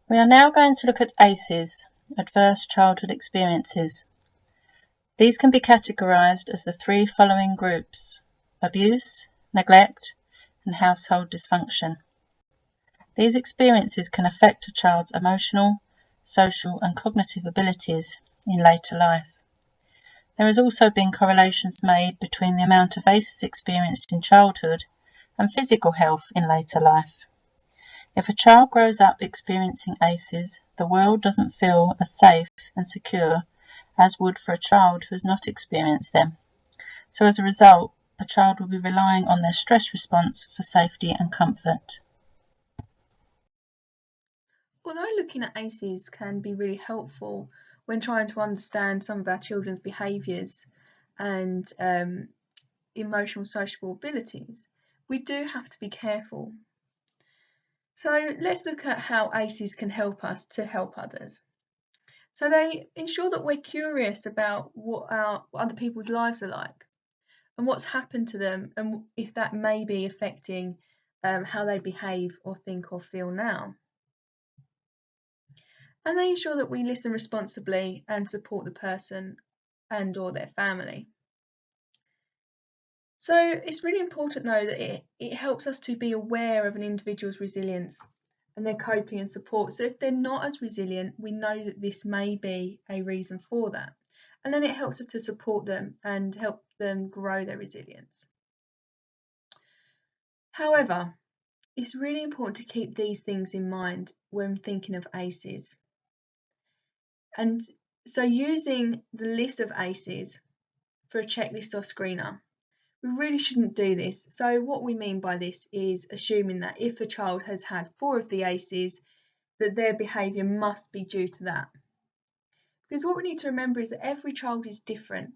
We are now going to look at ACEs, Adverse Childhood Experiences. These can be categorised as the three following groups: abuse, neglect, and household dysfunction. These experiences can affect a child's emotional, social, and cognitive abilities in later life. There has also been correlations made between the amount of ACEs experienced in childhood and physical health in later life. If a child grows up experiencing ACEs, the world doesn't feel as safe and secure as would for a child who has not experienced them. So as a result, the child will be relying on their stress response for safety and comfort. Although looking at ACEs can be really helpful when trying to understand some of our children's behaviours and emotional sociable abilities, we do have to be careful. So let's look at how ACEs can help us to help others. So they ensure that we're curious about what other people's lives are like and what's happened to them, and if that may be affecting how they behave or think or feel now. And they ensure that we listen responsibly and support the person and or their family. So it's really important though that it helps us to be aware of an individual's resilience and their coping and support. So if they're not as resilient, we know that this may be a reason for that. And then it helps us to support them and help them grow their resilience. However, it's really important to keep these things in mind when thinking of ACEs. And so using the list of ACEs for a checklist or screener, we really shouldn't do this. So what we mean by this is assuming that if a child has had 4 of the ACEs, that their behaviour must be due to that. Because what we need to remember is that every child is different.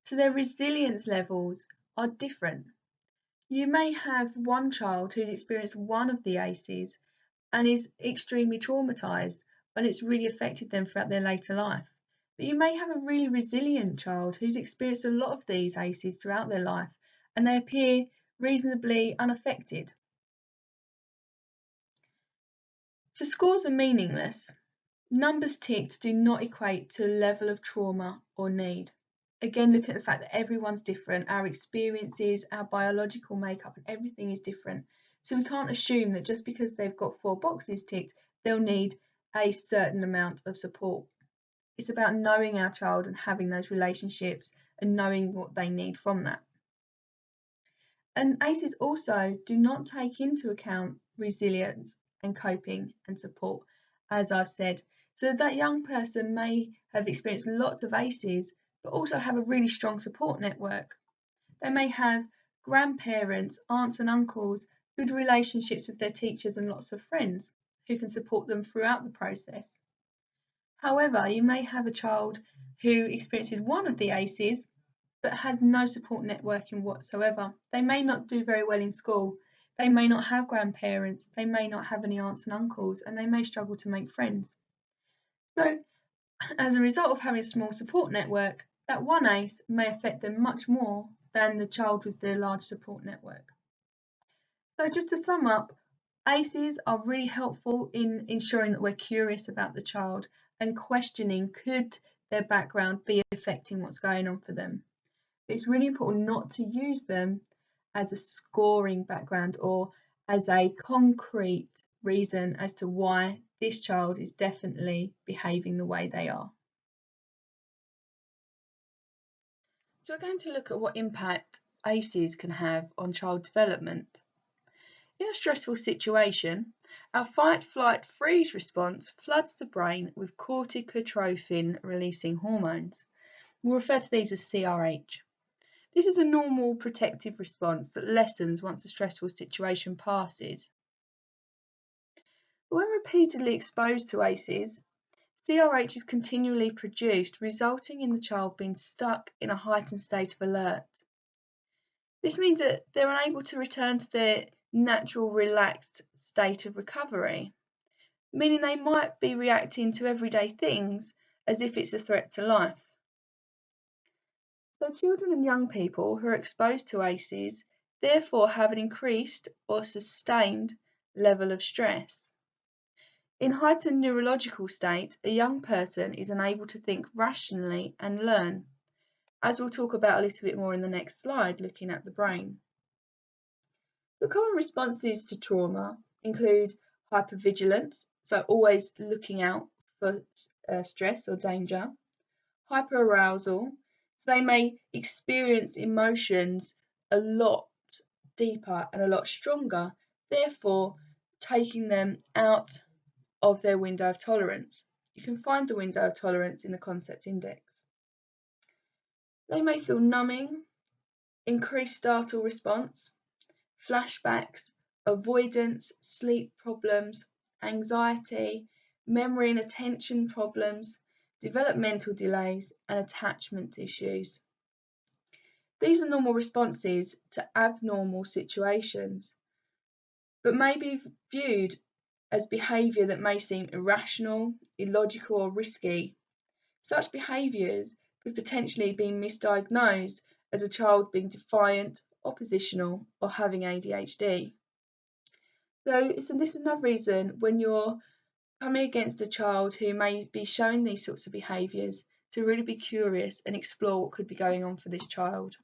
So their resilience levels are different. You may have one child who's experienced one of the ACEs and is extremely traumatised, and it's really affected them throughout their later life. But you may have a really resilient child who's experienced a lot of these ACEs throughout their life and they appear reasonably unaffected. So scores are meaningless. Numbers ticked do not equate to a level of trauma or need. Again, looking at the fact that everyone's different, our experiences, our biological makeup, and everything is different. So we can't assume that just because they've got 4 boxes ticked, they'll need a certain amount of support. It's about knowing our child and having those relationships and knowing what they need from that. And ACEs also do not take into account resilience and coping and support, as I've said. So that young person may have experienced lots of ACEs, but also have a really strong support network. They may have grandparents, aunts and uncles, good relationships with their teachers and lots of friends who can support them throughout the process. However, you may have a child who experiences one of the ACEs but has no support networking whatsoever. They may not do very well in school. They may not have grandparents. They may not have any aunts and uncles, and they may struggle to make friends. So, as a result of having a small support network, that one ACE may affect them much more than the child with the large support network. So, just to sum up, ACEs are really helpful in ensuring that we're curious about the child and questioning could their background be affecting what's going on for them. It's really important not to use them as a scoring background or as a concrete reason as to why this child is definitely behaving the way they are. So we're going to look at what impact ACEs can have on child development. In a stressful situation, our fight, flight, freeze response floods the brain with corticotrophin releasing hormones. We'll refer to these as CRH. This is a normal protective response that lessens once a stressful situation passes. But when repeatedly exposed to ACEs, CRH is continually produced, resulting in the child being stuck in a heightened state of alert. This means that they're unable to return to their natural relaxed state of recovery, meaning they might be reacting to everyday things as if it's a threat to life. So children and young people who are exposed to ACEs therefore have an increased or sustained level of stress. In heightened neurological state, a young person is unable to think rationally and learn, as we'll talk about a little bit more in the next slide, looking at the brain. The common responses to trauma include hypervigilance, so always looking out for stress or danger, hyperarousal, so they may experience emotions a lot deeper and a lot stronger, therefore taking them out of their window of tolerance. You can find the window of tolerance in the concept index. They may feel numbing, increased startle response, flashbacks, avoidance, sleep problems, anxiety, memory and attention problems, developmental delays, and attachment issues. These are normal responses to abnormal situations, but may be viewed as behaviour that may seem irrational, illogical, or risky. Such behaviours could potentially be misdiagnosed as a child being defiant, oppositional, or having ADHD. So this is another reason when you're coming against a child who may be showing these sorts of behaviours to really be curious and explore what could be going on for this child.